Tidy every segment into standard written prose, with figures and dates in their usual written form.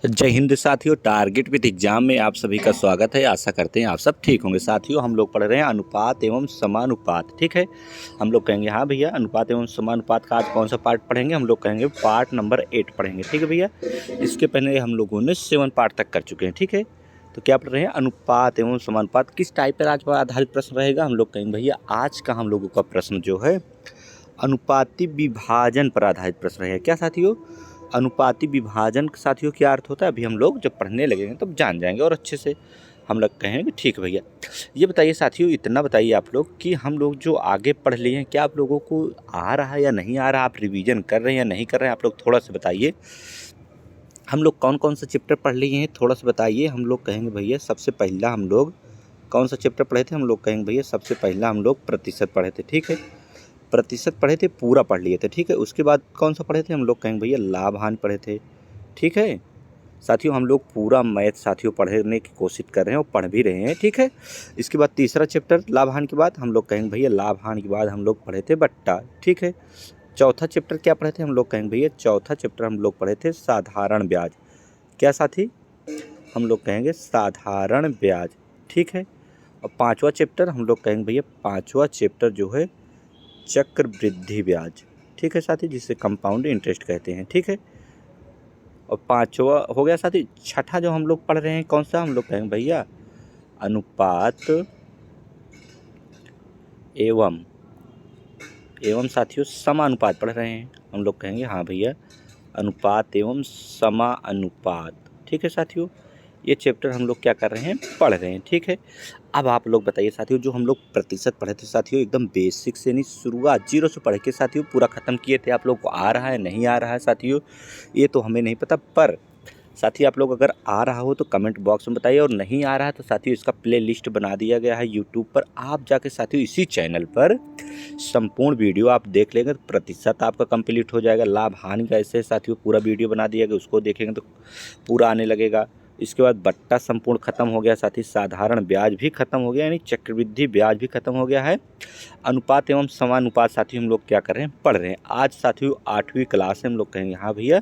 जय हिंद साथियों, target with exam में आप सभी का स्वागत है। आशा करते हैं आप सब ठीक होंगे। साथियों, हम लोग पढ़ रहे हैं अनुपात एवं समानुपात। ठीक है, हम लोग कहेंगे हाँ भैया, अनुपात एवं समानुपात का आज कौन सा पार्ट पढ़ेंगे? हम लोग कहेंगे पार्ट नंबर 8 पढ़ेंगे। ठीक है भैया, इसके पहले हम लोगों ने 7 पार्ट तक कर चुके हैं। ठीक है, तो क्या पढ़ रहे हैं? अनुपात एवं समानुपात। किस टाइप पर आज आधारित प्रश्न रहेगा? हम लोग कहेंगे भैया आज का हम लोगों का प्रश्न जो है अनुपाती विभाजन पर आधारित प्रश्न रहेगा। क्या साथियों? अनुपाती विभाजन साथियों क्या अर्थ होता है? अभी हम लोग जब पढ़ने लगेंगे तब जान जाएंगे और अच्छे से हम लोग कहेंगे ठीक है भैया। ये बताइए साथियों, इतना बताइए आप लोग कि हम लोग जो आगे पढ़ लिए हैं क्या आप लोगों को आ रहा है या नहीं आ रहा? आप रिवीजन कर रहे हैं या नहीं कर रहे हैं? आप लोग थोड़ा सा बताइए। हम लोग कौन कौन सा चैप्टर पढ़ लिए हैं थोड़ा सा बताइए। हम लोग कहेंगे भैया सबसे पहला हम लोग कौन सा चैप्टर पढ़े थे? हम लोग कहेंगे भैया सबसे पहला हम लोग प्रतिशत पढ़े थे। ठीक है, प्रतिशत पढ़े थे, पूरा पढ़ लिए थे। ठीक है, उसके बाद कौन सा पढ़े थे? हम लोग कहेंगे भैया लाभ हानि पढ़े थे। ठीक है साथियों, हम लोग पूरा मैथ साथियों पढ़ने की कोशिश कर रहे हैं और पढ़ भी रहे हैं। ठीक है, इसके बाद तीसरा चैप्टर लाभ हानि के बाद हम लोग कहेंगे भैया लाभ हानि के बाद हम लोग पढ़े थे बट्टा। ठीक है, चौथा चैप्टर क्या पढ़े थे? हम लोग कहेंगे भैया चौथा चैप्टर हम लोग पढ़े थे साधारण ब्याज। क्या साथी? हम लोग कहेंगे साधारण ब्याज। ठीक है, और पाँचवा चैप्टर हम लोग कहेंगे भैया पाँचवा चैप्टर जो है चक्रवृद्धि ब्याज। ठीक है साथी, जिसे कंपाउंड इंटरेस्ट कहते हैं। ठीक है, और पांचवा हो गया साथी। छठा जो हम लोग पढ़ रहे हैं कौन सा? हम लोग कहेंगे भैया अनुपात एवं साथियों समानुपात पढ़ रहे हैं। हम लोग कहेंगे हाँ भैया अनुपात एवं समानुपात। ठीक है साथियों, ये चैप्टर हम लोग क्या कर रहे हैं? पढ़ रहे हैं। ठीक है, अब आप लोग बताइए साथियों, जो हम लोग प्रतिशत पढ़े थे साथियों एकदम बेसिक से नहीं, शुरुआत जीरो से पढ़ के साथियों पूरा ख़त्म किए थे। आप लोग को आ रहा है नहीं आ रहा है साथियों, ये तो हमें नहीं पता, पर साथी आप लोग अगर आ रहा हो तो कमेंट बॉक्स में बताइए, और नहीं आ रहा है तो साथियों इसका प्ले लिस्ट बना दिया गया है यूट्यूब पर। आप जाके साथियों इसी चैनल पर संपूर्ण वीडियो आप देख लेंगे तो प्रतिशत आपका कंप्लीट हो जाएगा। लाभ हानि का ऐसे साथियों पूरा वीडियो बना दिया गया, उसको देखेंगे तो पूरा आने लगेगा। इसके बाद बट्टा संपूर्ण खत्म हो गया साथी, साधारण ब्याज भी खत्म हो गया, यानी चक्रवृद्धि ब्याज भी खत्म हो गया है। अनुपात एवं समानुपात साथियों हम लोग क्या कर रहे हैं? पढ़ रहे हैं। आज साथियों 8वीं क्लास है। हम लोग कहेंगे हाँ भैया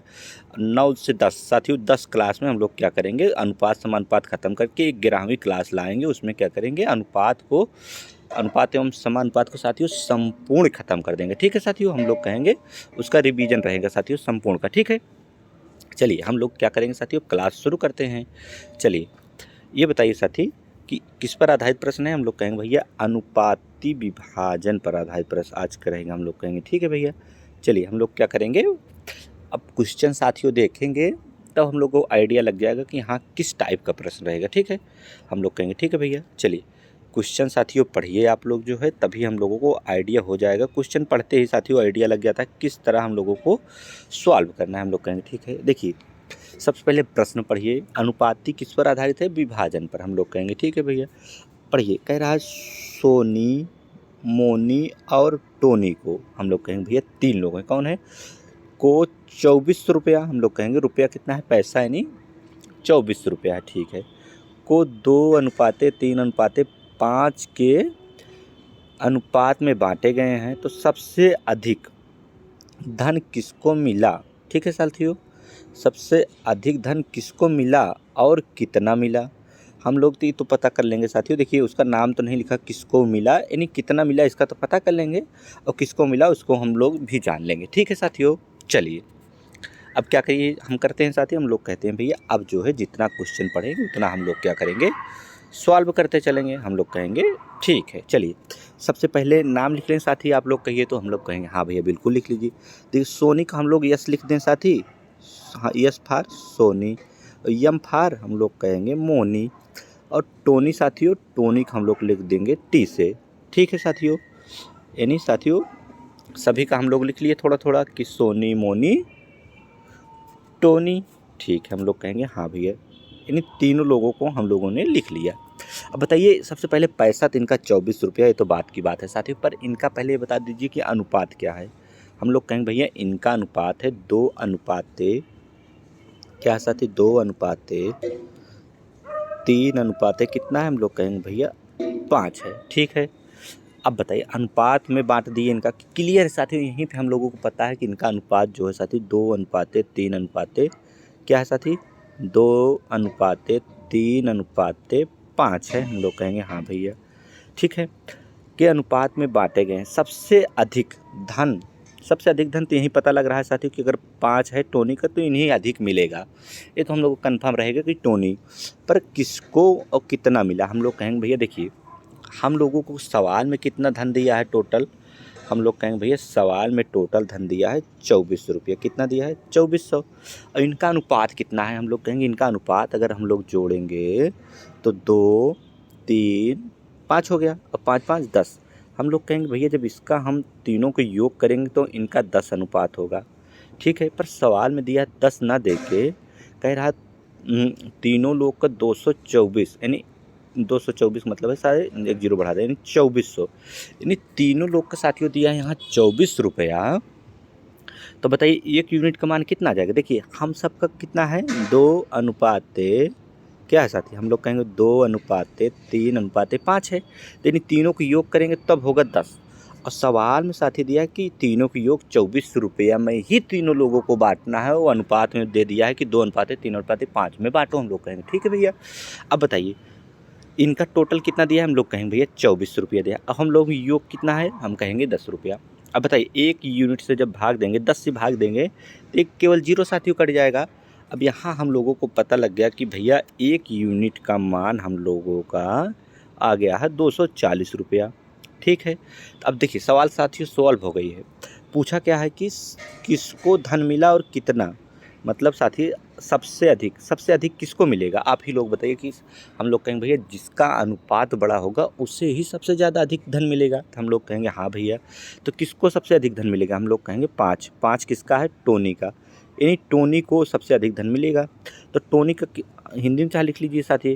9 से 10 साथियों 10 क्लास में हम लोग क्या करेंगे? अनुपात समानुपात खत्म करके 11वीं क्लास लाएंगे, उसमें क्या करेंगे? अनुपात एवं समानुपात को साथियों संपूर्ण खत्म कर देंगे। ठीक है साथियों, हम लोग कहेंगे उसका रिवीजन रहेगा साथियों संपूर्ण का। ठीक है, चलिए हम लोग क्या करेंगे साथियों? क्लास शुरू करते हैं। चलिए ये बताइए साथी कि किस पर आधारित प्रश्न है? हम लोग कहेंगे भैया अनुपाती विभाजन पर आधारित प्रश्न आज करेंगे हम लोग कहेंगे। ठीक है भैया, चलिए हम लोग क्या करेंगे? अब क्वेश्चन साथियों देखेंगे तब हम लोग को आइडिया लग जाएगा कि हाँ किस टाइप का प्रश्न रहेगा। ठीक है, हम लोग कहेंगे ठीक है भैया। चलिए क्वेश्चन साथियों पढ़िए आप लोग जो है, तभी हम लोगों को आइडिया हो जाएगा। क्वेश्चन पढ़ते ही साथियों आइडिया लग जाता है किस तरह हम लोगों को सॉल्व करना है। हम लोग कहेंगे ठीक है। देखिए सबसे पहले प्रश्न पढ़िए, अनुपाती किस पर आधारित है? विभाजन पर। हम लोग कहेंगे ठीक है भैया। पढ़िए, कह रहा है सोनी, मोनी और टोनी को हम लोग कहेंगे भैया 3 लोग हैं। कौन है? को 24 रुपया, हम लोग कहेंगे रुपया कितना है? पैसा है नहीं, 24 रुपया है। ठीक है, को 2:3:5 के अनुपात में बांटे गए हैं, तो सबसे अधिक धन किसको मिला? ठीक है साथियों, सबसे अधिक धन किसको मिला और कितना मिला? हम लोग तो पता कर लेंगे साथियों। देखिए उसका नाम तो नहीं लिखा, किसको मिला यानी कितना मिला इसका तो पता कर लेंगे, और किसको मिला उसको हम लोग भी जान लेंगे। ठीक है साथियों, चलिए अब क्या करिए हम करते हैं साथियों, हम लोग कहते हैं भैया अब जो है जितना क्वेश्चन पढ़ेंगे उतना हम लोग क्या करेंगे? सॉल्व करते चलेंगे। हम लोग कहेंगे ठीक है। चलिए सबसे पहले नाम लिख लें साथी, आप लोग कहिए तो हम लोग कहेंगे हाँ भैया बिल्कुल लिख लीजिए। देखिए सोनी का हम लोग यस लिख दें साथी, हाँ यस फार सोनी। यम फार हम लोग कहेंगे मोनी, और टोनी साथियों टोनी का हम लोग लिख देंगे टी से। ठीक है साथियों, यानी साथियों सभी का हम लोग लिख लिए थोड़ा थोड़ा कि सोनी, मोनी, टोनी। ठीक है, हम लोग कहेंगे हाँ भैया, यानी तीनों लोगों को हम लोगों ने लिख लिया। अब बताइए सबसे पहले पैसा तो इनका 24 रुपया, ये तो बात की बात है साथियों, पर इनका पहले ये बता दीजिए कि अनुपात क्या है। हम लोग कहेंगे भैया इनका अनुपात है 2:3, क्या साथी? 2:3 कितना है? हम लोग कहेंगे भैया 5 है। ठीक है, अब बताइए अनुपात में बांट दिए इनका, क्लियर है साथियों। यहीं पे हम लोगों को पता है कि इनका अनुपात जो है साथी 2:3 क्या है साथी? 2:3:5 है। हम लोग कहेंगे हाँ भैया ठीक है। के अनुपात में बांटे गए हैं सबसे अधिक धन तो यही पता लग रहा है साथियों कि अगर 5 है टोनी का तो इन्हें अधिक मिलेगा। ये तो हम लोग को कन्फर्म रहेगा कि टोनी, पर किसको और कितना मिला हम लोग कहेंगे भैया देखिए हम लोगों को सवाल में कितना धन दिया है टोटल, हम लोग कहेंगे भैया सवाल में टोटल धन दिया है 2400 रुपये। कितना दिया है 2400। और इनका अनुपात कितना है हम लोग कहेंगे इनका अनुपात अगर हम लोग जोड़ेंगे तो 2 3 5 हो गया और 5 5 10। हम लोग कहेंगे भैया जब इसका हम तीनों को योग करेंगे तो इनका 10 अनुपात होगा ठीक है। पर सवाल में दिया 10 ना दे के कह रहा तीनों लोग का 224 यानी 224 मतलब है सारे एक जीरो बढ़ा दें यानी 2400, यानी तीनों लोग का साथियों दिया है यहाँ 24 रुपया। तो बताइए एक यूनिट का मान कितना आ जाएगा। देखिए हम सबका कितना है 2:, क्या है साथी हम लोग कहेंगे 2:3:5 है। यानी तीनों को योग करेंगे तब होगा 10। और सवाल में साथी दिया है कि तीनों को योग 24 रुपया में ही तीनों लोगों को बांटना है। वो अनुपात में दे दिया है कि 2:3:5 में बांटो हम लोग कहेंगे ठीक है भैया। अब बताइए इनका टोटल कितना दिया है हम लोग कहेंगे भैया 24 रुपया दिया। अब हम लोग योग कितना है हम कहेंगे 10 रुपया। अब बताइए एक यूनिट से जब भाग देंगे 10 से भाग देंगे तो एक केवल जीरो साथियों कट जाएगा। अब यहाँ हम लोगों को पता लग गया कि भैया एक यूनिट का मान हम लोगों का आ गया है 240 रुपया ठीक है। अब देखिए सवाल साथियों सॉल्व हो गई है। पूछा क्या है कि किसको धन मिला और कितना, मतलब साथी सबसे अधिक किसको मिलेगा आप ही लोग बताइए। कि हम लोग कहेंगे भैया जिसका अनुपात बड़ा होगा उससे ही सबसे ज़्यादा अधिक धन मिलेगा। तो हम लोग कहेंगे हाँ भैया। तो किसको सबसे अधिक धन मिलेगा हम लोग कहेंगे 5 किसका है टोनी का, यानी टोनी को सबसे अधिक धन मिलेगा। तो टोनी का हिंदी में चाहे लिख लीजिए साथी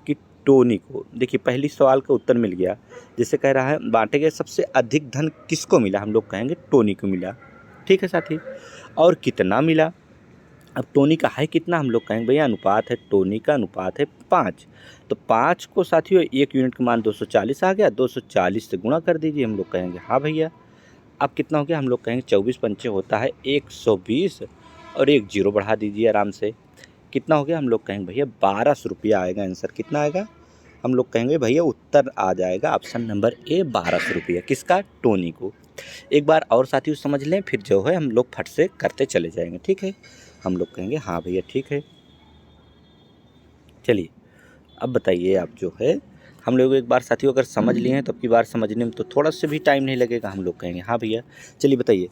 कि टोनी को, देखिए पहली सवाल का उत्तर मिल गया। जैसे कह रहा है बांटे गए सबसे अधिक धन किसको मिला हम लोग कहेंगे टोनी को मिला ठीक है साथी। और कितना मिला, अब टोनी का है कितना हम लोग कहेंगे भैया अनुपात है टोनी का अनुपात है 5। तो 5 को साथियों एक यूनिट का मान 240 आ गया, 240 से गुणा कर दीजिए हम लोग कहेंगे हाँ भैया। अब कितना हो गया हम लोग कहेंगे 24 पंचे होता है 120 और एक जीरो बढ़ा दीजिए आराम से। कितना हो गया हम लोग कहेंगे भैया 1200 रुपया आएगा आंसर। कितना आएगा हम लोग कहेंगे भैया उत्तर आ जाएगा ऑप्शन नंबर ए 1200 रुपया। किसका टोनी को। एक बार और साथियों समझ लें फिर जो है हम लोग फट से करते चले जाएंगे ठीक है। हम लोग कहेंगे हाँ भैया ठीक है। चलिए अब बताइए आप जो है हम लोग एक बार साथियों अगर समझ लिए हैं तो अब की बार समझने में तो थोड़ा सा भी टाइम नहीं लगेगा। हम लोग कहेंगे हाँ भैया। चलिए बताइए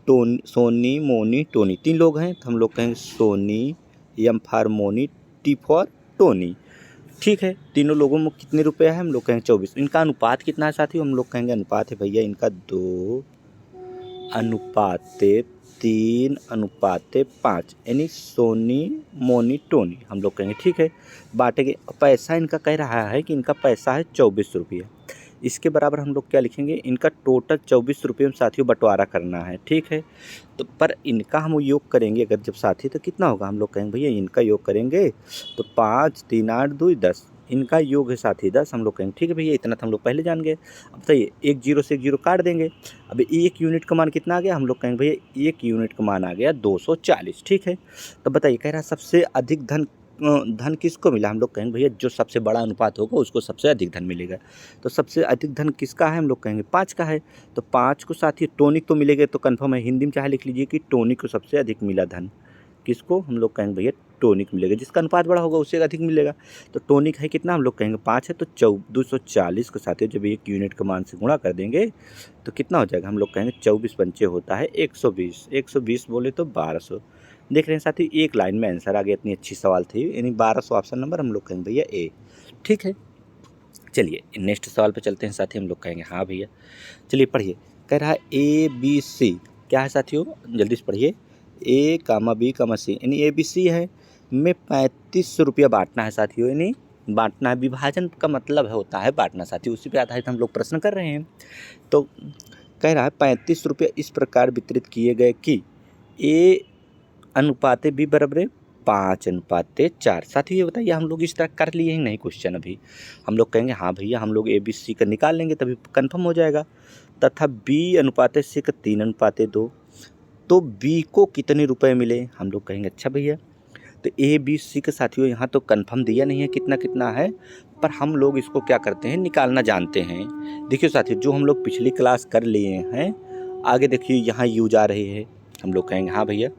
सोनी मोनी टोनी 3 लोग हैं तो हम लोग कहेंगे Soni, M for Moni, T for Tony ठीक है। तीनों लोगों में कितने रुपए है हम लोग कहेंगे 24। इनका अनुपात कितना है साथियों हम लोग कहेंगे अनुपात है भैया इनका 2:3:5 यानी सोनी मोनी टोनी हम लोग कहेंगे ठीक है। बांटेंगे पैसा इनका कह रहा है कि इनका पैसा है 24 रुपये। इसके बराबर हम लोग क्या लिखेंगे इनका टोटल 24 रुपये में साथियों बंटवारा करना है ठीक है। तो पर इनका हम योग करेंगे अगर जब साथी तो कितना होगा हम लोग कहेंगे भैया इनका योग करेंगे तो 5 3 8 2 10 इनका योग है साथी 10 हम लोग कहेंगे ठीक है भैया। इतना तो हम लोग पहले जान गए। अब बताइए एक जीरो से एक जीरो काट देंगे। अब एक यूनिट का मान कितना आ गया हम लोग कहेंगे भैया एक यूनिट का मान आ गया 240 ठीक है। तो बताइए कह रहा सबसे अधिक धन किसको मिला हम लोग कहेंगे भैया जो सबसे बड़ा अनुपात होगा उसको सबसे अधिक धन मिलेगा। तो सबसे अधिक धन किसका है हम लोग कहेंगे 5 का है। तो 5 को साथ ही टोनिक तो मिलेगा तो कन्फर्म है। हिंदी में चाहे लिख लीजिए कि टोनिक को सबसे अधिक मिला धन। किसको हम लोग कहेंगे भैया टोनिक मिलेगा। जिसका अनुपात बड़ा होगा उससे अधिक मिलेगा। तो टोनिक है कितना हम लोग कहेंगे 5 है। तो 240 के साथ जब एक यूनिट का मान से गुणा कर देंगे तो कितना हो जाएगा हम लोग कहेंगे 24 पंचे होता है 120। 120 बोले तो 1200। देख रहे हैं साथी एक लाइन में आंसर आ गया। इतनी अच्छी सवाल थी यानी 1200 ऑप्शन नंबर हम लोग कहेंगे भैया ए ठीक है। चलिए नेक्स्ट सवाल पे चलते हैं साथी। हम लोग कहेंगे हाँ भैया। चलिए पढ़िए कह रहा है ABC क्या है साथियों जल्दी से पढ़िए A, B, C यानी ABC है में 35 रुपया बांटना है साथियों। यानी बांटना है विभाजन का मतलब होता है बांटना साथियों। उसी पे आधारित हम लोग प्रश्न कर रहे हैं। तो कह रहा है 35 रुपया इस प्रकार वितरित किए गए कि A अनुपाते B बराबर 5:4। साथियों ये बताइए हम लोग इस तरह कर लिए ही नहीं क्वेश्चन। अभी हम लोग कहेंगे हाँ भैया हम लोग ABC का निकाल लेंगे तभी कंफर्म हो जाएगा। तथा B अनुपाते C का 3:2। तो B को कितने रुपए मिले हम लोग कहेंगे अच्छा भैया तो ए बी सी के साथियों यहाँ तो कंफर्म दिया नहीं है कितना कितना है, पर हम लोग इसको क्या करते हैं, निकालना जानते हैं। देखिए साथियों, जो हम लोग पिछली क्लास कर लिए हैं, आगे देखिए यहाँ यूज आ रही है, हम लोग कहेंगे हाँ भैया।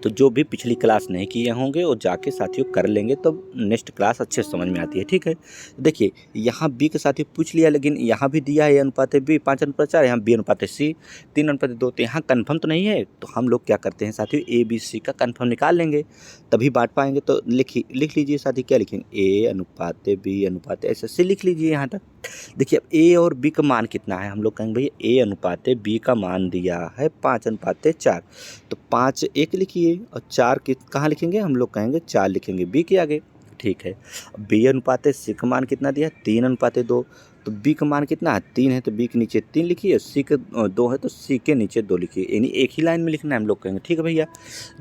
तो जो भी पिछली क्लास नहीं किए होंगे वो जाके साथियों कर लेंगे, तो नेक्स्ट क्लास अच्छे से समझ में आती है। ठीक है, देखिए यहाँ बी के साथियों पूछ लिया, लेकिन यहाँ भी दिया है ए अनुपात बी 5:4, यहाँ बी अनुपात सी 3:2, तो यहाँ कन्फर्म तो नहीं है। तो हम लोग क्या करते हैं साथियों, ए बी सी का कन्फर्म निकाल लेंगे, तभी बांट पाएंगे। तो लिख लीजिए साथी, क्या लिखेंगे, ए अनुपात बी अनुपात ऐसे से लिख लीजिए यहाँ तक। देखिए अब ए और बी का मान कितना है, हम लोग कहेंगे भैया ए अनुपात बी का मान दिया है 5:4, तो 5 एक लिखिए और 4 कहाँ लिखेंगे, हम लोग कहेंगे 4 लिखेंगे बी के आगे। ठीक है, बी अनुपात सी का मान कितना दिया है 3:2, तो बी का मान कितना है 3 है, तो बी के नीचे 3 लिखिए, सी के 2 है तो सी के नीचे 2 लिखिए, यानी एक ही लाइन में लिखना है हम लोग कहेंगे। ठीक है भैया,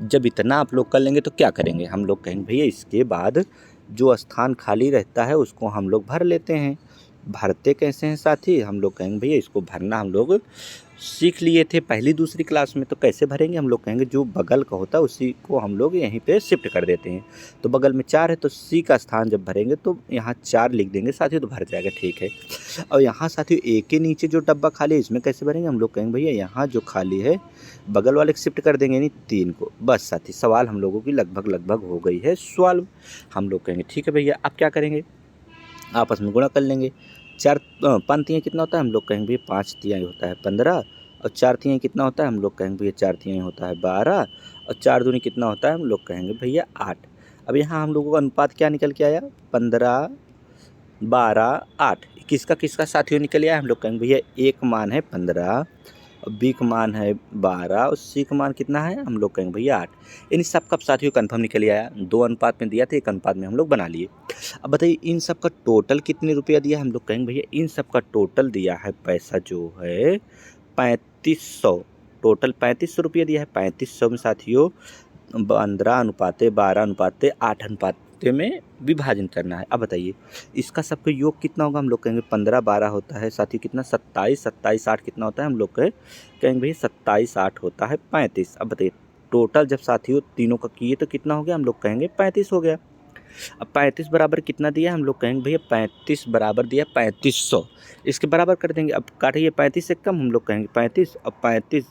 जब इतना आप लोग कर लेंगे तो क्या करेंगे, हम लोग कहेंगे भैया इसके बाद जो स्थान खाली रहता है उसको हम लोग भर लेते हैं। भरते कैसे हैं साथी, हम लोग कहेंगे भैया इसको भरना हम लोग सीख लिए थे पहली दूसरी क्लास में। तो कैसे भरेंगे, हम लोग कहेंगे जो बगल का होता है उसी को हम लोग यहीं पे शिफ्ट कर देते हैं। तो बगल में 4 है तो सी का स्थान जब भरेंगे तो यहाँ 4 लिख देंगे साथियों, तो भर जाएगा। ठीक है, और यहाँ साथियों ए के नीचे जो डब्बा खाली है इसमें कैसे भरेंगे, हम लोग कहेंगे भैया यहाँ जो खाली है बगल वाले शिफ्ट कर देंगे, यानी 3 को। बस साथी सवाल हम लोगों की लगभग हो गई है सॉल्व। हम लोग कहेंगे ठीक है भैया, अब क्या करेंगे, आपस में गुणा कर लेंगे। 4 5 तिहाई कितना होता है, हम लोग कहेंगे भैया 5 तिहाई होता है 15, और 4 तिहाई कितना होता है, हम लोग कहेंगे भैया 4 तिहाई होता है 12, और 4 दूनी कितना होता है, हम लोग कहेंगे भैया 8। अब यहाँ हम लोगों का अनुपात क्या निकल के आया, 15 12 8, किसका साथियों निकल आया, हम लोग कहेंगे भैया एक मान है 15 और बी का मान है 12 और सी का मान कितना है, हम लोग कहेंगे भैया 8। इन सब का साथियों कन्फर्म निकल आया, 2 अनुपात में दिया था, 1 अनुपात में हम लोग बना लिए। अब बताइए इन सब का टोटल कितने रुपया दिया है, हम लोग कहेंगे भैया इन सब का टोटल दिया है पैसा जो है 3500, टोटल 3500 रुपया दिया है। 3500 में साथियों 15:12:8 अनुपात में विभाजन करना है। अब बताइए इसका सबका योग कितना होगा, हम लोग कहेंगे 15 12 होता है साथियों कितना 27, 27 8 कितना होता है, हम लोग कहेंगे भैया 27 8 होता है 35। अब बताइए टोटल जब साथियों तीनों का किए तो कितना हो गया, हम लोग कहेंगे 35 हो गया। अब 35 बराबर कितना दिया, हम लोग कहेंगे भैया 35 बराबर दिया 3500, इसके बराबर कर देंगे। अब काटिए 35 एक कम, हम लोग कहेंगे 35, अब 35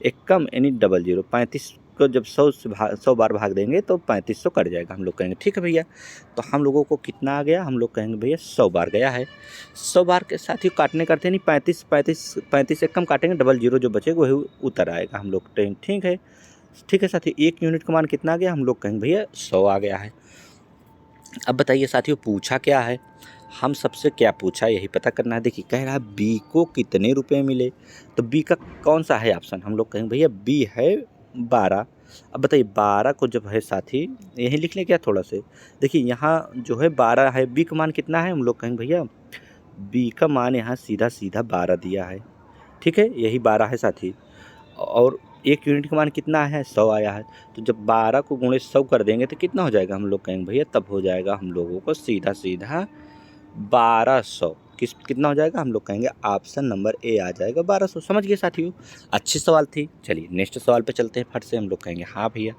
एक कम यानी 00, 35 को जब 100 बार भाग देंगे तो 3500 कट जाएगा, हम लोग कहेंगे ठीक है भैया। तो हम लोगों को कितना आ गया, हम लोग कहेंगे भैया 100 बार गया है। 100 बार के साथ ही काटने करते नहीं, 35 एक कम काटेंगे 00 जो बचेगा वही उतर आएगा, हम लोग ठीक है। ठीक है साथियों, 1 यूनिट का मान कितना आ गया, हम लोग कहेंगे भैया 100 आ गया है। अब बताइए साथियों पूछा क्या है, हम सबसे क्या पूछा यही पता करना है। देखिए कह रहा है बी को कितने रुपए मिले, तो बी का कौन सा है ऑप्शन, हम लोग कहेंगे भैया बी है 12। अब बताइए 12 को जब है साथी यही लिख लें क्या थोड़ा से, देखिए यहाँ जो है 12 है, बी का मान कितना है, हम लोग कहेंगे भैया बी का मान यहाँ सीधा 12 दिया है। ठीक है, यही 12 है साथी, और 1 यूनिट का मान कितना है 100 आया है। तो जब 12 को गुणे 100 कर देंगे तो कितना हो जाएगा, हम लोग कहेंगे भैया तब हो जाएगा हम लोगों को सीधा 1200। कितना हो जाएगा, हम लोग कहेंगे ऑप्शन नंबर ए आ जाएगा 1200। समझ गए साथियों, अच्छी सवाल थी। चलिए नेक्स्ट सवाल पे चलते हैं फट से, हम लोग कहेंगे हाँ भैया।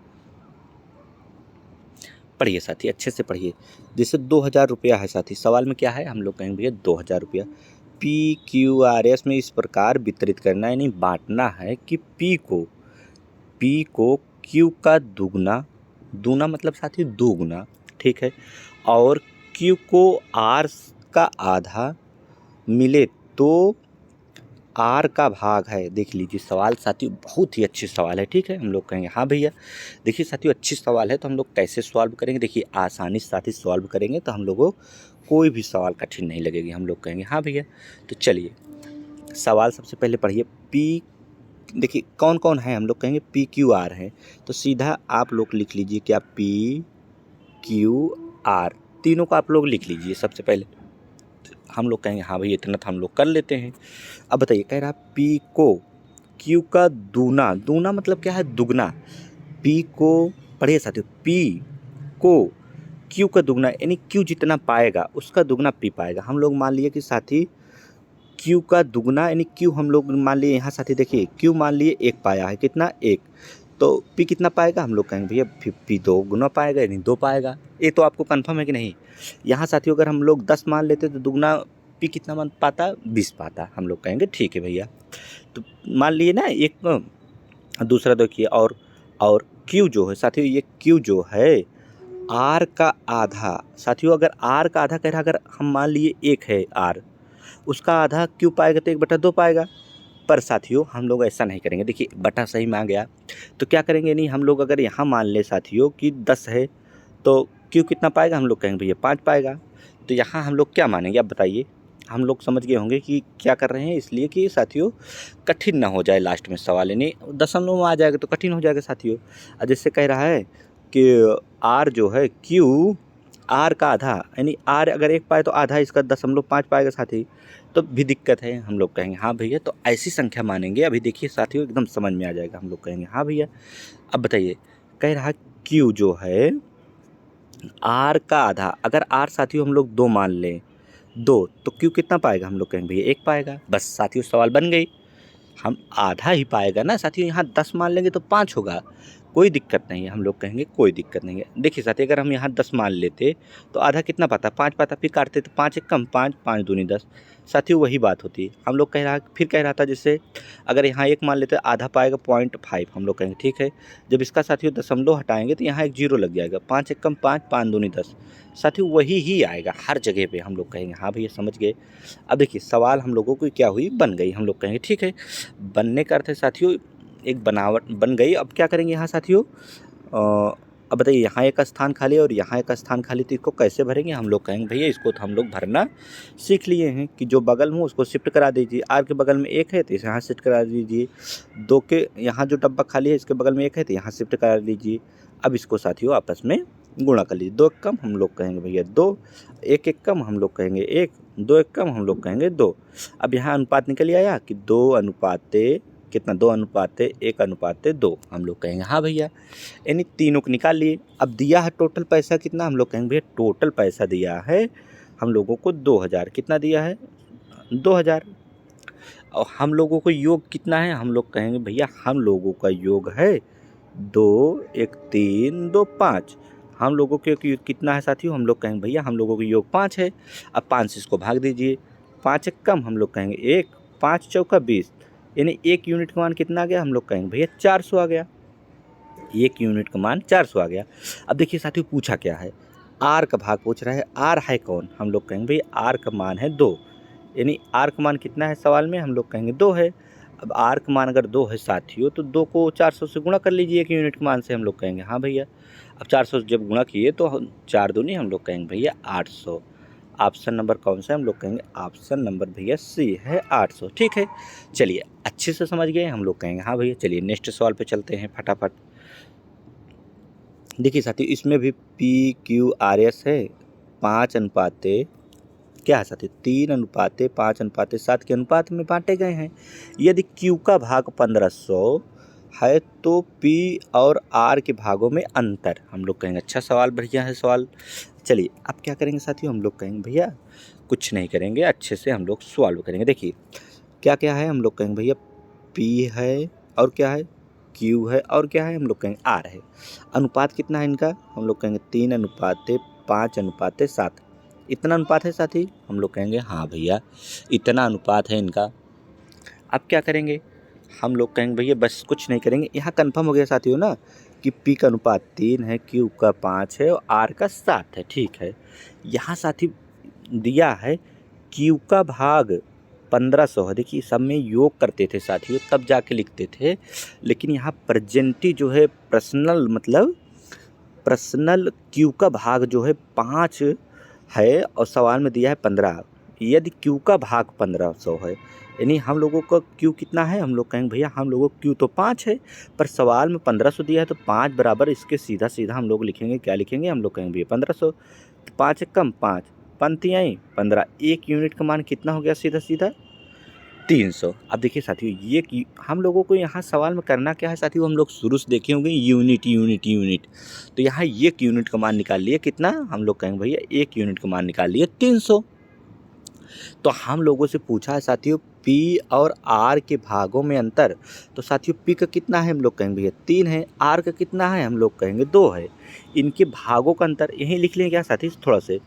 पढ़िए साथी अच्छे से पढ़िए, जैसे 2000 रुपया है साथी, सवाल में क्या है, हम लोग कहेंगे भैया 2000 रुपया PQRS में इस प्रकार वितरित करना, यानी बांटना है कि P को Q का दूना मतलब साथी दोगुना, ठीक है, और Q को R का आधा मिले तो R का भाग है। देख लीजिए सवाल साथियों बहुत ही अच्छी सवाल है, ठीक है, हम लोग कहेंगे हाँ भैया। देखिए साथियों अच्छी सवाल है तो हम लोग कैसे सॉल्व करेंगे, देखिए आसानी से साथी सॉल्व करेंगे तो हम लोगों कोई भी सवाल कठिन नहीं लगेगी, हम लोग कहेंगे हाँ भैया। तो चलिए सवाल सबसे पहले पढ़िए, P देखिए कौन कौन है, हम लोग कहेंगे PQR है, तो सीधा आप लोग लिख लीजिए क्या PQR, तीनों को आप लोग लिख लीजिए। सबसे पहले हम लोग कहेंगे हाँ भैया इतना तो हम लोग कर लेते हैं। अब बताइए कह रहा P को Q का दूना मतलब क्या है दुगना, P को पढ़िए साथियों, P को Q का दुगना यानी Q जितना पाएगा उसका दुगना P पाएगा। हम लोग मान लिए कि साथी Q का दुगना यानी Q हम लोग मान लिए यहाँ साथी, देखिए Q मान लिए 1 पाया है, कितना 1, तो पी कितना पाएगा, हम लोग कहेंगे भैया पी 2 गुना पाएगा, यानी 2 पाएगा। ये तो आपको कंफर्म है कि नहीं। यहाँ साथियों अगर हम लोग 10 मान लेते तो दुगना पी कितना मान पाता, 20 पाता। हम लोग कहेंगे ठीक है भैया। तो मान लिए ना एक, दूसरा देखिए और क्यू जो है साथियों, ये क्यू जो है आर का आधा। साथियों अगर आर का आधा कह रहा, अगर हम मान लिए 1 है आर, उसका आधा क्यू पाएगा तो 1/2 पाएगा। पर साथियों हम लोग ऐसा नहीं करेंगे। देखिए बटा सही में आ गया तो क्या करेंगे, नहीं हम लोग अगर यहाँ मान ले साथियों कि 10 है तो क्यू कितना पाएगा, हम लोग कहेंगे भैया 5 पाएगा। तो यहाँ हम लोग क्या मानेंगे, आप बताइए। हम लोग समझ गए होंगे कि क्या कर रहे हैं, इसलिए कि साथियों कठिन ना हो जाए लास्ट में सवाल, यानी दशमलव में आ जाएगा तो कठिन हो जाएगा साथियों। जैसे कह रहा है कि आर जो है क्यू आर का आधा, यानी आर अगर 1 पाए तो आधा इसका 0.5 पाएगा साथी, तो भी दिक्कत है। हम लोग कहेंगे हाँ भैया, तो ऐसी संख्या मानेंगे। अभी देखिए साथियों एकदम समझ में आ जाएगा। हम लोग कहेंगे हाँ भैया। अब बताइए, कह रहा क्यू जो है आर का आधा, अगर आर साथियों हम लोग 2 मान लें, 2 तो क्यू कितना पाएगा, हम लोग कहेंगे भैया 1 पाएगा। बस साथियों सवाल बन गई। हम आधा ही पाएगा ना साथियों, यहाँ 10 मान लेंगे तो 5 होगा, कोई दिक्कत नहीं है। हम लोग कहेंगे कोई दिक्कत नहीं है। देखिए साथी अगर हम यहाँ 10 मान लेते तो आधा कितना पाता, 5 पाता, फिर काटते तो 5 एक कम 5, 5 दूनी 10। साथियों वही बात होती है। हम लोग फिर कह रहा था जैसे अगर यहाँ 1 मान लेते आधा पाएगा 0.5। हम लोग कहेंगे ठीक है। जब इसका साथियों दशमलव हटाएंगे तो यहाँ एक 0 लग जाएगा, 5 एक कम 5, 5 दूनी 10। साथियों वही ही आएगा हर जगह पे। हम लोग कहेंगे हाँ भैया समझ गए। अब देखिए सवाल हम लोगों को क्या हुई, बन गई। हम लोग कहेंगे ठीक है। बनने का अर्थ है साथियों एक बनावट बन गई। अब क्या करेंगे यहाँ साथियों, अब बताइए यहाँ एक स्थान खाली और यहाँ एक स्थान खाली, तो इसको कैसे भरेंगे। हम लोग कहेंगे भैया इसको तो हम लोग भरना सीख लिए हैं कि जो बगल में उसको शिफ्ट करा दीजिए। आर के बगल में 1 है तो इसे यहाँ शिफ्ट करा दीजिए, 2 के यहाँ जो डब्बा खाली है इसके बगल में 1 है तो यहाँ शिफ्ट करा दीजिए। अब इसको साथियों आपस में गुणा कर लीजिए। 2 एक कम हम लोग कहेंगे भैया 2, 1 एक कम हम लोग कहेंगे 1, 2 एक कम हम लोग कहेंगे 2। अब यहाँ अनुपात निकल आया कि 2 अनुपाते कितना, 2 अनुपाते 1 अनुपाते 2। हम लोग कहेंगे हाँ भैया, यानी तीनों को निकाल लिए। अब दिया है टोटल पैसा कितना, हम लोग कहेंगे भैया टोटल पैसा दिया है हम लोगों को 2000। कितना दिया है, 2000। और हम लोगों को योग कितना है, हम लोग कहेंगे भैया हम लोगों का योग है 2 1 3 2 5। हम लोगों के योग कितना है साथियों, हम लोग कहेंगे भैया हम लोगों का योग 5 है। अब 5 से इसको भाग दीजिए, 5 एक कम हम लोग कहेंगे 1, 5 चौका 20, यानी 1 यूनिट का मान कितना आ गया, हम लोग कहेंगे भैया 400 आ गया। 1 यूनिट का मान 400 आ गया। अब देखिए साथियों पूछा क्या है, आर का भाग पूछ रहा है। आर है कौन, हम लोग कहेंगे भैया आर का मान है 2, यानी आर का मान कितना है सवाल में, हम लोग कहेंगे 2 है। अब आर का मान अगर 2 है साथियों तो 2 को 400 से गुणा कर लीजिए 1 यूनिट के मान से। हम लोग कहेंगे हाँ भैया। अब 400 से जब गुणा किए तो 4 दूनी हम लोग कहेंगे भैया 800। ऑप्शन नंबर कौन सा है, हम लोग कहेंगे ऑप्शन नंबर भैया सी है 800। ठीक है, चलिए अच्छे से समझ गए। हम लोग कहेंगे हाँ भैया। चलिए नेक्स्ट सवाल पे चलते हैं फटाफट। देखिए साथियों इसमें भी PQRS है, 5 अनुपाते क्या है साथियों 3 अनुपाते 5 अनुपाते 7 के अनुपात में बांटे गए हैं। यदि Q का भाग 1500 है तो P और R के भागों में अंतर। हम लोग कहेंगे अच्छा सवाल, बढ़िया है सवाल। चलिए अब क्या करेंगे साथियों, हम लोग कहेंगे भैया कुछ नहीं करेंगे, अच्छे से हम लोग सॉल्व करेंगे। देखिए क्या क्या है, हम लोग कहेंगे भैया P है और क्या है Q है और क्या है, हम लोग कहेंगे R है। अनुपात कितना है इनका, हम लोग कहेंगे 3 अनुपाते 5 अनुपाते 7। इतना अनुपात है साथी, हम लोग कहेंगे हाँ भैया इतना अनुपात है इनका। अब क्या करेंगे, हम लोग कहेंगे भैया बस कुछ नहीं करेंगे। यहाँ कंफर्म हो गया साथियों ना कि P का अनुपात 3 है, Q का 5 है और R का 7 है। ठीक है, यहाँ साथी दिया है Q का भाग 1500 है। देखिए सब में योग करते थे साथियों तब जाके लिखते थे, लेकिन यहाँ प्रेजेंटी जो है पर्सनल मतलब पर्सनल Q का भाग जो है 5 है और सवाल में दिया है 15। यदि Q का भाग 1500 है यानी हम लोगों का Q कितना है, हम लोग कहेंगे भैया हम लोगों को Q तो 5 है पर सवाल में 1500 दिया है तो 5 बराबर इसके सीधा सीधा हम लोग लिखेंगे, क्या लिखेंगे, हम लोग कहेंगे भैया 1500। 5 एक कम 5, पंक्तियाँ आई 15, 1 यूनिट का मान कितना हो गया सीधा सीधा 300। अब देखिए साथियों ये कि हम लोगों को यहाँ सवाल में करना क्या है साथियों, हम लोग शुरू से देखे होंगे यूनिट यूनिट यूनिट। तो यहाँ 1 यूनिट का मान निकाल लिए कितना, हम लोग कहेंगे भैया 1 यूनिट का मान निकाल लिए 300। तो हम लोगों से पूछा है साथियों पी और आर के भागों में अंतर, तो साथियों पी का कितना है हम लोग कहेंगे भैया 3 है, आर का कितना है हम लोग कहेंगे 2 है। इनके भागों का अंतर यहीं लिख लेंगे क्या साथी थोड़ा से,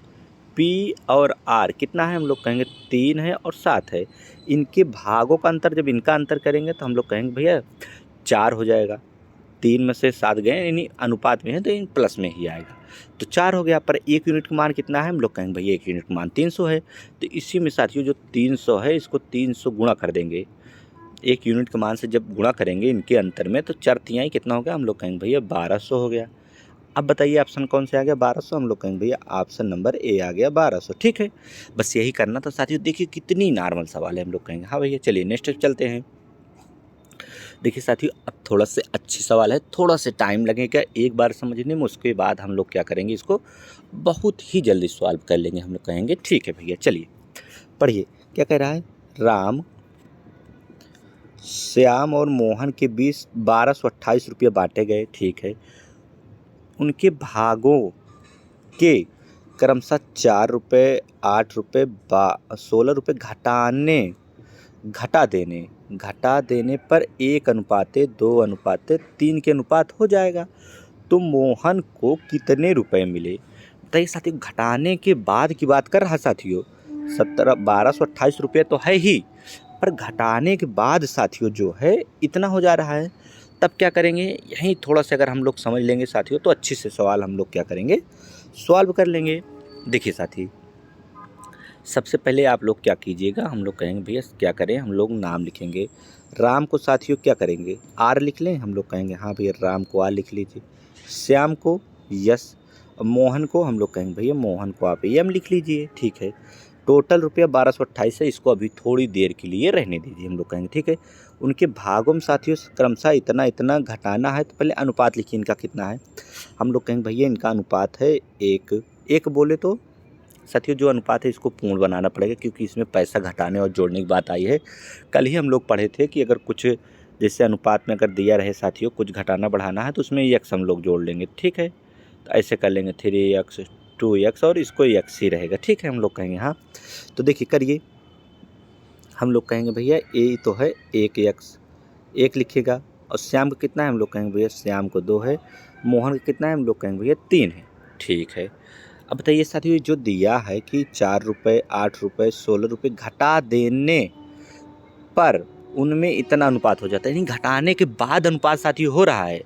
पी और आर कितना है हम लोग कहेंगे 3 है और 7 है। इनके भागों का अंतर जब इनका अंतर करेंगे तो हम लोग कहेंगे भैया 4 हो जाएगा। 3 में से 7 गए यानी अनुपात में है तो इन प्लस में ही आएगा, तो 4 हो गया। पर 1 यूनिट का मान कितना है हम लोग कहेंगे भैया 1 यूनिट का मान 300 है। तो इसी में साथियों जो 300 है इसको 300 गुणा कर देंगे, 1 यूनिट के मान से जब गुणा करेंगे इनके अंतर में तो 4 तिहाई कितना हो गया हम लोग कहेंगे भैया 1200 हो गया। अब बताइए ऑप्शन कौन से आ गया 1200, हम लोग कहेंगे भैया ऑप्शन नंबर ए आ गया 1200। ठीक है, बस यही करना था साथियों। देखिए कितनी नॉर्मल सवाल है, हम लोग कहेंगे हाँ भैया। चलिए नेक्स्ट चलते हैं। देखिए साथियों अब थोड़ा से अच्छी सवाल है, थोड़ा से टाइम लगेगा एक बार समझने में, उसके बाद हम लोग क्या करेंगे इसको बहुत ही जल्दी सॉल्व कर लेंगे। हम लोग कहेंगे ठीक है भैया। चलिए पढ़िए क्या कह रहा है, राम श्याम और मोहन के बीच 1228 रुपये बांटे गए। ठीक है, उनके भागों के क्रमशः 4 रुपये 8 रुपये 16 रुपये घटा देने पर 1:2:3 के अनुपात हो जाएगा। तो मोहन को कितने रुपए मिले। तो ये साथियों घटाने के बाद की बात कर रहा साथियों, 1228 रुपये तो है ही, पर घटाने के बाद साथियों जो है इतना हो जा रहा है। तब क्या करेंगे, यहीं थोड़ा सा अगर हम लोग समझ लेंगे साथियों तो अच्छे से सवाल हम लोग क्या करेंगे सॉल्व कर लेंगे। देखिए साथी सबसे पहले आप लोग क्या कीजिएगा, हम लोग कहेंगे भैया क्या करें, हम लोग नाम लिखेंगे। राम को साथियों क्या करेंगे आर लिख लें, हम लोग कहेंगे हाँ भैया राम को आर लिख लीजिए। श्याम को यस, मोहन को हम लोग कहेंगे भैया मोहन को आप एम लिख लीजिए। ठीक है, टोटल रुपया 1228 है, इसको अभी थोड़ी देर के लिए रहने दीजिए, हम लोग कहेंगे ठीक है। उनके भागों में साथियों क्रमशः इतना इतना घटाना है, तो पहले अनुपात लिखिए इनका कितना है। हम लोग कहेंगे भैया इनका अनुपात है 1 बोले तो साथियों जो अनुपात है इसको पूर्ण बनाना पड़ेगा, क्योंकि इसमें पैसा घटाने और जोड़ने की बात आई है। कल ही हम लोग पढ़े थे कि अगर कुछ जैसे अनुपात में अगर दिया रहे साथियों कुछ घटाना बढ़ाना है तो उसमें x हम लोग जोड़ लेंगे। ठीक है, तो ऐसे कर लेंगे 3x 2x और इसको x ही रहेगा। ठीक है, हम लोग कहेंगे हाँ। तो देखिए करिए, हम लोग कहेंगे भैया ए तो है 1x 1 लिखिएगा, और श्याम का कितना है हम लोग कहेंगे भैया श्याम को 2 है, मोहन का कितना है हम लोग कहेंगे भैया 3 है। ठीक है, अब बताइए साथियों जो दिया है कि 4 रुपये 8 रुपये 16 रुपये घटा देने पर उनमें इतना अनुपात हो जाता है, यानी घटाने के बाद अनुपात साथियों हो रहा है।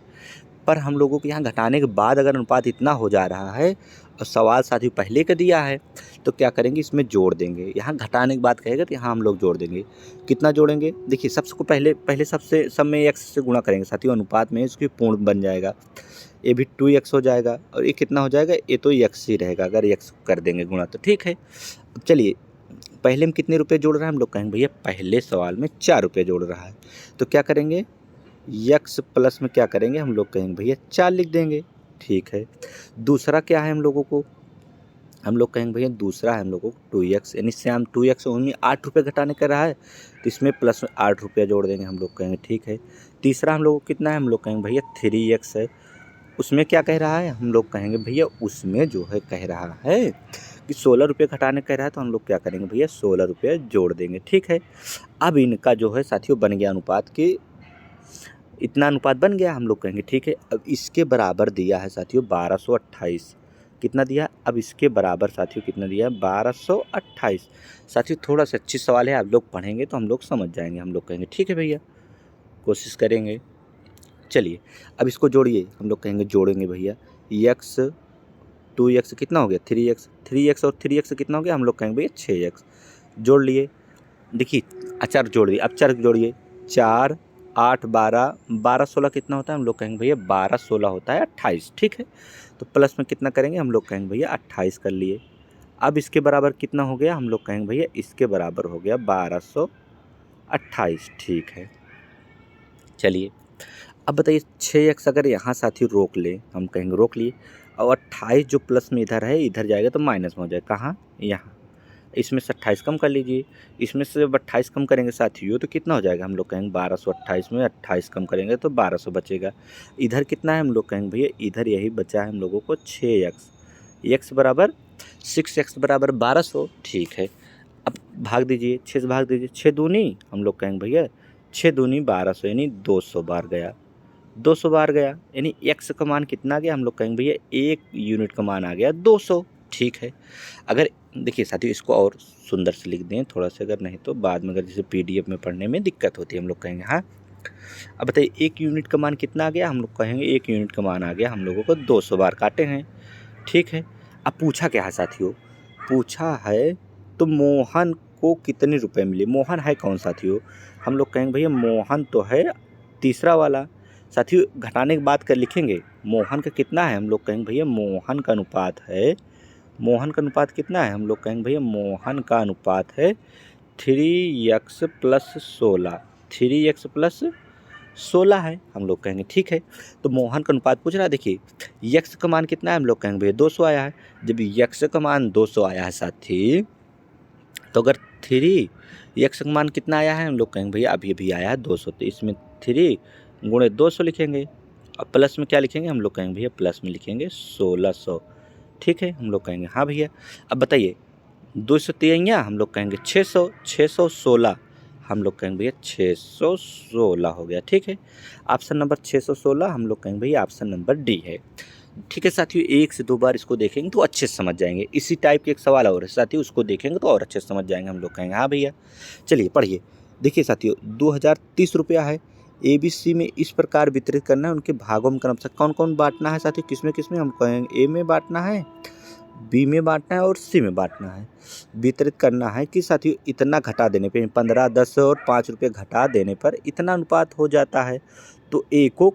पर हम लोगों को यहाँ घटाने के बाद अगर अनुपात इतना हो जा रहा है और सवाल साथियों पहले का दिया है तो क्या करेंगे इसमें जोड़ देंगे। यहाँ घटाने की बात कहेगा तो यहाँ हम लोग जोड़ देंगे। कितना जोड़ेंगे, देखिए सबसे पहले सबसे सब में x से गुणा करेंगे साथियों, अनुपात में इसकी पूर्ण बन जाएगा। ये भी 2x हो जाएगा और ये कितना हो जाएगा, ये तो x ही रहेगा अगर x कर देंगे गुणा तो। ठीक है, अब चलिए पहले में कितने रुपए जोड़ रहा है हम लोग कहेंगे भैया पहले सवाल में 4 रुपये जोड़ रहा है, तो क्या करेंगे x प्लस में क्या करेंगे हम लोग कहेंगे भैया 4 लिख देंगे। ठीक है, दूसरा क्या है हम लोगों को, हम लोग कहेंगे भैया दूसरा है हम लोगों को 2x, यानी श्याम 2x उन्हें 8 रुपये घटाने कर रहा है तो इसमें प्लस 8 रुपया जोड़ देंगे हम लोग कहेंगे। ठीक है, तीसरा हम लोगों को कितना है हम लोग कहेंगे भैया 3x है, उसमें क्या कह रहा है हम लोग कहेंगे भैया उसमें जो है कह रहा है कि 16 रुपये घटाने कह रहा है, तो हम लोग क्या करेंगे भैया 16 रुपये जोड़ देंगे। ठीक है, अब इनका जो है साथियों बन गया अनुपात कि इतना अनुपात बन गया, हम लोग कहेंगे ठीक है। अब इसके बराबर दिया है साथियों 1228, कितना दिया, अब इसके बराबर साथियों कितना दिया है 1228। साथियों थोड़ा सा अच्छी सवाल है, आप लोग पढ़ेंगे तो हम लोग समझ जाएंगे। हम लोग कहेंगे ठीक है भैया, कोशिश करेंगे। चलिए अब इसको जोड़िए, हम लोग कहेंगे जोड़ेंगे भैया x 2x कितना हो गया 3x और 3x कितना हो गया हम लोग कहेंगे भैया 6x। जोड़ लिए, देखिए अचार जोड़ दिए, अब चर जोड़िए 4 8 12 12 16 कितना होता है हम लोग कहेंगे भैया 12 16 होता है 28। ठीक है, तो प्लस में कितना करेंगे हम लोग कहेंगे भैया 28 कर लिए। अब इसके बराबर कितना हो गया हम लोग कहेंगे भैया इसके बराबर हो गया 1228। ठीक है, चलिए अब बताइए 6x अगर यहाँ साथी रोक ले, हम कहेंगे रोक लिए, और 28 जो प्लस में इधर है इधर जाएगा तो माइनस में हो जाएगा, कहाँ यहाँ, इसमें से 28 कम कर लीजिए। इसमें से जब 28 कम करेंगे साथियों तो कितना हो जाएगा हम लोग कहेंगे 1228 में 28 कम करेंगे तो 1200 बचेगा। इधर कितना है हम लोग कहेंगे भैया इधर यही बचा है हम लोगों को 6x, x बराबर 6x बराबर 1200। ठीक है, अब भाग दीजिए, 6 से भाग दीजिए, 6 दूनी हम लोग कहेंगे भैया 6 दूनी 1200 यानी 200 बार गया, 200 बार गया यानी x का मान कितना आ गया, हम लोग कहेंगे भैया 1 यूनिट का मान आ गया 200। ठीक है, अगर देखिए साथियों इसको और सुंदर से लिख दें थोड़ा सा, अगर नहीं तो बाद में अगर जैसे PDF में पढ़ने में दिक्कत होती है हम लोग कहेंगे हाँ। अब बताइए 1 यूनिट का मान कितना आ गया, हम लोग कहेंगे 1 यूनिट का मान आ गया हम लोगों को 200 बार काटे हैं। ठीक है, अब पूछा क्या है साथियों, पूछा है तो मोहन को कितने रुपए मिले, मोहन है कौन साथियों, हम लोग कहेंगे भैया मोहन तो है तीसरा वाला। साथियों घटाने की बात कर लिखेंगे, मोहन का कितना है, हम लोग कहेंगे भैया मोहन का अनुपात है, मोहन का अनुपात कितना है, हम लोग कहेंगे भैया मोहन का अनुपात है 3x + 16, 3x + 16 है हम लोग कहेंगे। ठीक है, तो मोहन का अनुपात पूछ रहा है, देखिए यक्स का मान कितना है, हम लोग कहेंगे भैया 200 आया है। जब यक्स का मान 200 आया है साथी, तो अगर 3 यक्स का मान कितना आया है, हम लोग कहेंगे भैया अभी अभी आया है 200, तो इसमें 3 गुणे 200 लिखेंगे, अब प्लस में क्या लिखेंगे, हम लोग कहेंगे भैया प्लस में लिखेंगे 1600। ठीक है, हम लोग कहेंगे हाँ भैया। अब बताइए 200 तिहैया हम लोग कहेंगे 600, 616 हम लोग कहेंगे भैया 616 हो गया। ठीक है, ऑप्शन नंबर 616 हम लोग कहेंगे भैया ऑप्शन नंबर डी है। ठीक है साथियों, 1 से 2 बार इसको देखेंगे तो अच्छे से समझ जाएंगे। इसी टाइप के एक सवाल और है साथियों, उसको देखेंगे तो और अच्छे से समझ जाएंगे, हम लोग कहेंगे हाँ भैया। चलिए पढ़िए, देखिए साथियों 2030 रुपया है, ABC में इस प्रकार वितरित करना है, उनके भागों में क्रमशः कौन कौन बांटना है साथियों, किसमें किसमें, हम कहेंगे A में बांटना है, B में बांटना है और C में बांटना है। वितरित करना है कि साथियों इतना घटा देने पे 15, 10 और 5 रुपये घटा देने पर इतना अनुपात हो जाता है, तो A को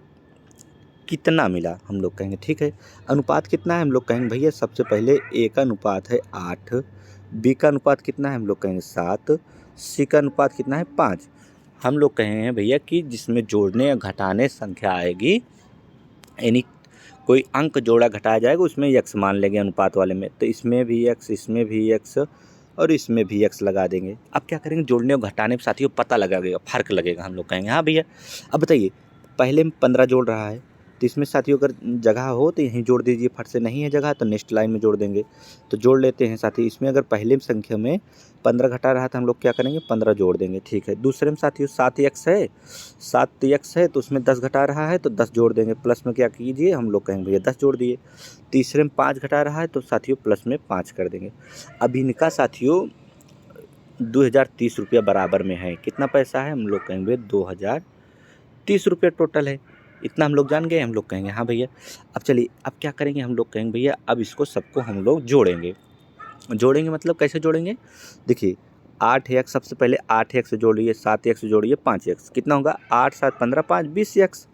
कितना मिला, हम लोग कहेंगे। ठीक है, अनुपात कितना है, हम लोग कहेंगे भैया सबसे पहले A का अनुपात है 8, B का अनुपात कितना है, हम लोग कहेंगे 7, C का अनुपात कितना है 5। हम लोग कहेंगे भैया कि जिसमें जोड़ने या घटाने संख्या आएगी, यानी कोई अंक जोड़ा घटाया जाएगा उसमें x मान लेंगे अनुपात वाले में, तो इसमें भी x, इसमें भी x और इसमें भी x लगा देंगे। अब क्या करेंगे, जोड़ने और घटाने में साथियों पता लगेगा, फर्क लगेगा, हम लोग कहेंगे हाँ भैया। अब बताइए पहले में 15 जोड़ रहा है, तो इसमें साथियों अगर जगह हो तो यहीं जोड़ दीजिए, फट से नहीं है जगह तो नेक्स्ट लाइन में जोड़ देंगे, तो जोड़ लेते हैं साथियों। इसमें अगर पहले संख्या में 15 घटा रहा था, हम लोग क्या करेंगे 15 जोड़ देंगे। ठीक है, दूसरे में साथियों 7x है, 7x है तो उसमें 10 घटा रहा है तो 10 जोड़ देंगे, प्लस में क्या कीजिए, हम लोग कहेंगे भैया 10 जोड़ दिए। तीसरे में 5 घटा रहा है तो साथियों प्लस में 5 कर देंगे। अब इनका साथियों 2030 रुपया बराबर में है, कितना पैसा है, हम लोग कहेंगे 2030 रुपये टोटल है। इतना हम लोग जान गए, हम लोग कहेंगे हाँ भैया। अब चलिए अब क्या करेंगे, हम लोग कहेंगे भैया अब इसको सबको हम लोग जोड़ेंगे। जोड़ेंगे मतलब कैसे जोड़ेंगे, देखिए 8x सबसे पहले 8x से जोड़िए, 7x से जोड़िए, 5x कितना होगा, 8 7 15 5 20x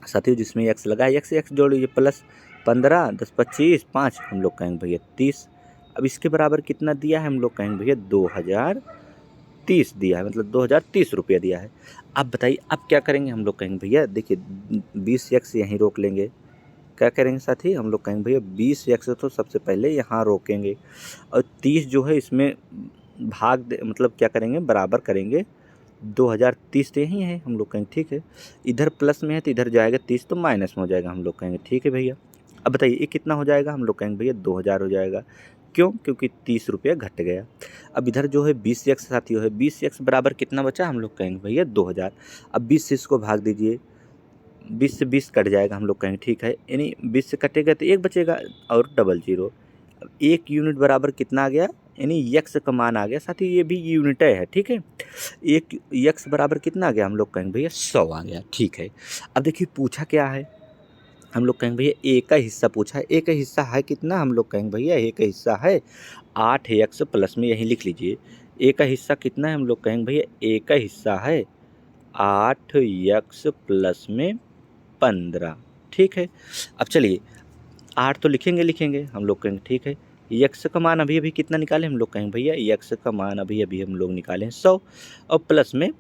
साथियों, जिसमें x लगा है x जोड़िए, प्लस 15 10 25 5 हम लोग कहेंगे भैया 30। अब इसके बराबर कितना दिया है, हम लोग कहेंगे भैया 2030 दिया है, मतलब 2030 रुपया दिया है। अब बताइए अब क्या करेंगे, हम लोग कहेंगे भैया देखिए 20x यहीं रोक लेंगे, क्या करेंगे साथी, हम लोग कहेंगे भैया 20x तो सबसे पहले यहाँ रोकेंगे और 30 जो है इसमें भाग मतलब क्या करेंगे बराबर करेंगे, 2030 तो यही है, हम लोग कहेंगे ठीक है। इधर प्लस में है तो इधर जाएगा 30 तो माइनस में हो जाएगा, हम लोग कहेंगे ठीक है भैया। अब बताइए ये कितना हो जाएगा, हम लोग कहेंगे भैया 2000 हो जाएगा, क्यों, क्योंकि 30 रुपया घट गया। अब इधर जो है 20x साथियों है, 20x बराबर कितना बचा, हम लोग कहेंगे भैया 2000। अब 20 से इसको भाग दीजिए, 20 से 20 कट जाएगा, हम लोग कहेंगे ठीक है, यानी 20 से कटेगा तो 1 बचेगा और डबल 0। अब 1 यूनिट बराबर कितना आ गया, यानी यक्स का मान आ गया साथियों, ये भी यूनिट है ठीक है। 1 यक्स बराबर कितना आ गया, हम लोग कहेंगे भैया 100 आ गया। ठीक है, अब देखिए पूछा क्या है, हम लोग कहेंगे भैया ए का हिस्सा पूछा है, ए का हिस्सा है कितना, हम लोग कहेंगे भैया ए का हिस्सा है 8x प्लस में यहीं लिख लीजिए, ए का हिस्सा कितना है, हम लोग कहेंगे भैया ए का हिस्सा है 8x प्लस में 15। ठीक है, अब चलिए 8 तो लिखेंगे, हम लोग कहेंगे ठीक है। यक्स का मान अभी अभी कितना निकाले, हम लोग कहेंगे भैया यक्स का मान अभी अभी हम लोग निकाले 100 और प्लस में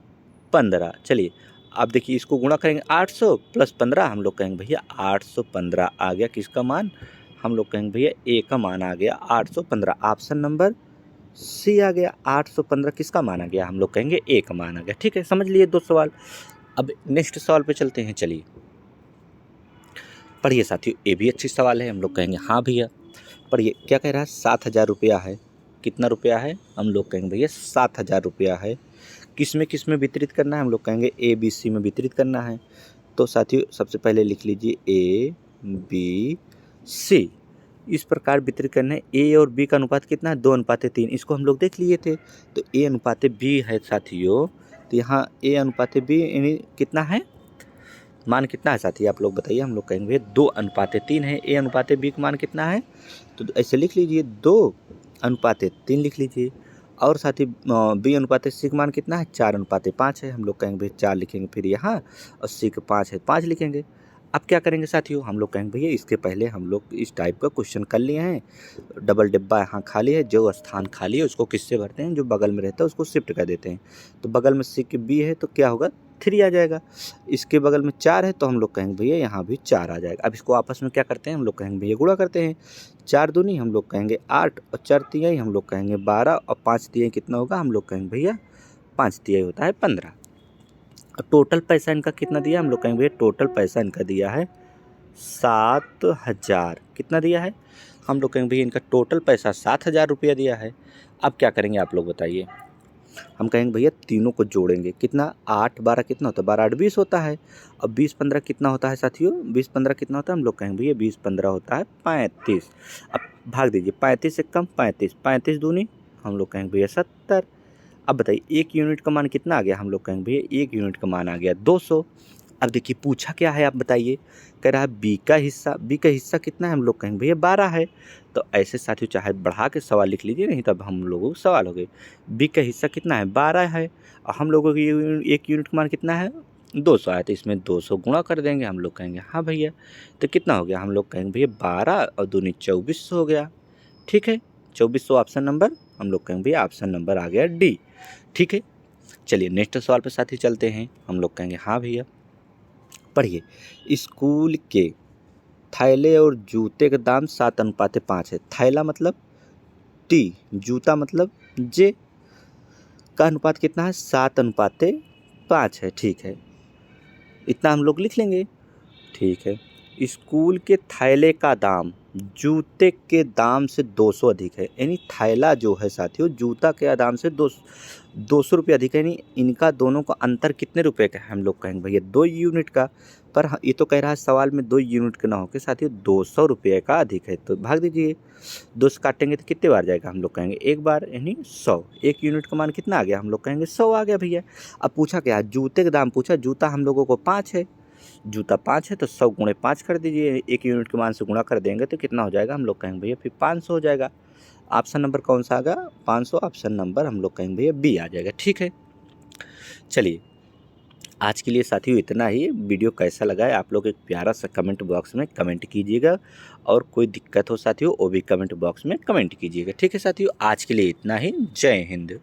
15। चलिए अब देखिए इसको गुणा करेंगे 800 प्लस 15, हम लोग कहेंगे भैया 815 आ गया, किसका मान, हम लोग कहेंगे भैया ए का मान आ गया 815, ऑप्शन नंबर सी आ गया 815 किसका मान आ गया, हम लोग कहेंगे ए का मान आ गया। ठीक है, समझ लिए 2 सवाल। अब नेक्स्ट सवाल पे चलते हैं, चलिए पढ़िए साथियों, ये भी अच्छी सवाल है, हम लोग कहेंगे हाँ भैया। पढ़िए क्या कह रहा है, 7000 रुपया है, कितना रुपया है, हम लोग कहेंगे भैया 7,000 रुपया है। किस में वितरित करना है, हम लोग कहेंगे ए बी सी में वितरित करना है। तो साथियों सबसे पहले लिख लीजिए ए बी सी, इस प्रकार वितरित करना है। ए और बी का अनुपात कितना है, 2:3, इसको हम लोग देख लिए थे। तो ए अनुपात बी है साथियों, तो यहाँ ए अनुपात बी यानी कितना है, मान कितना है साथी आप लोग बताइए। हम लोग कहेंगे 2:3 है। ए अनुपात बी का मान कितना है, तो ऐसे लिख लीजिए 2:3 लिख लीजिए। और साथी बी अनुपात सी का मान कितना है, 4:5 है। हम लोग कहेंगे भाई 4 लिखेंगे, फिर यहाँ और सी का 5 है 5 लिखेंगे। अब क्या करेंगे साथियों, हम लोग कहेंगे भैया इसके पहले हम लोग इस टाइप का क्वेश्चन कर लिए हैं। डबल डिब्बा यहाँ खाली है, जो स्थान खाली है उसको किससे भरते हैं, जो बगल में रहता है उसको शिफ्ट कर देते हैं। तो बगल में सी के बी है तो क्या होगा, 3 आ जाएगा। इसके बगल में 4 है तो हम लोग कहेंगे भैया यहाँ भी 4 आ जाएगा। अब इसको आपस में क्या करते हैं, हम लोग कहेंगे भैया गुणा करते हैं। 4 दूनी हम लोग कहेंगे 8 और 4 तिहाई हम लोग कहेंगे 12 और 5 तिहाई कितना होगा, हम लोग कहेंगे भैया 5 तिहाई होता है 15। और टोटल पैसा इनका कितना दिया, हम लोग कहेंगे भैया टोटल पैसा इनका दिया है 7,000। कितना दिया है, हम लोग कहेंगे भैया इनका टोटल पैसा 7,000 रुपया दिया है। अब क्या करेंगे आप लोग बताइए, हम कहेंगे भैया तीनों को जोड़ेंगे। कितना, 8 12 कितना होता है, 12 8 20 होता है। अब 20 15 कितना होता है साथियों, 20 15 कितना होता है, हम लोग कहेंगे भैया 20 15 होता है 35। अब भाग दीजिए, 35 से कम 35, 35 दूनी हम लोग कहेंगे भैया 70। अब बताइए 1 यूनिट का मान कितना आ गया, हम लोग कहेंगे भैया 1 यूनिट का मान आ गया 200। अब देखिए पूछा क्या है, आप बताइए। कह रहा है बी का हिस्सा कितना है, हम लोग कहेंगे भैया 12 है। तो ऐसे साथियों चाहे बढ़ा के सवाल लिख लीजिए, नहीं तब हम लोगों को सवाल हो गए। बी का हिस्सा कितना है, 12 है। और हम लोगों की 1 यूनिट का मान कितना है, 200 आया। तो इसमें 200 गुणा कर देंगे, हम लोग कहेंगे हाँ भैया। तो कितना हो गया, हम लोग कहेंगे भैया 12 और दूनी 2400 हो गया। ठीक है, 2400 ऑप्शन नंबर, हम लोग कहेंगे भैया ऑप्शन नंबर आ गया डी। ठीक है, चलिए नेक्स्ट सवाल पे साथी चलते हैं। हम लोग कहेंगे हाँ भैया, पढ़िए। स्कूल के थैले और जूते का दाम 7:5 है। थैला मतलब टी, जूता मतलब जे, का अनुपात कितना है, 7:5 है। ठीक है, इतना हम लोग लिख लेंगे। ठीक है, स्कूल के थैले का दाम जूते के दाम से 200 अधिक है। यानी थैला जो है साथियों जूता के दाम से 200 रुपये अधिक है। यानी इनका दोनों का अंतर कितने रुपए का है, हम लोग कहेंगे भैया 2 यूनिट का। पर ये तो कह रहा है सवाल में 2 यूनिट का ना होकर साथियों 200 रुपये का अधिक है। तो भाग दीजिए, 2 से काटेंगे तो कितने बार जाएगा, हम लोग कहेंगे एक बार, यानी 100। 1 यूनिट का मान कितना आ गया, हम लोग कहेंगे 100 आ गया भैया। अब पूछा क्या, जूते का दाम पूछा, जूता हम लोगों को 5 है, जूता 5 है तो 100 गुणे 5 कर दीजिए। 1 यूनिट के मान से गुणा कर देंगे तो कितना हो जाएगा, हम लोग कहेंगे भैया फिर 500 हो जाएगा। ऑप्शन नंबर कौन सा आ गया, 500। ऑप्शन नंबर हम लोग कहेंगे भैया बी आ जाएगा। ठीक है, चलिए आज के लिए साथियों इतना ही। वीडियो कैसा लगा है आप लोग एक प्यारा सा कमेंट बॉक्स में कमेंट कीजिएगा, और कोई दिक्कत हो साथियों वो भी कमेंट बॉक्स में कमेंट कीजिएगा। ठीक है साथियों, आज के लिए इतना ही। जय हिंद।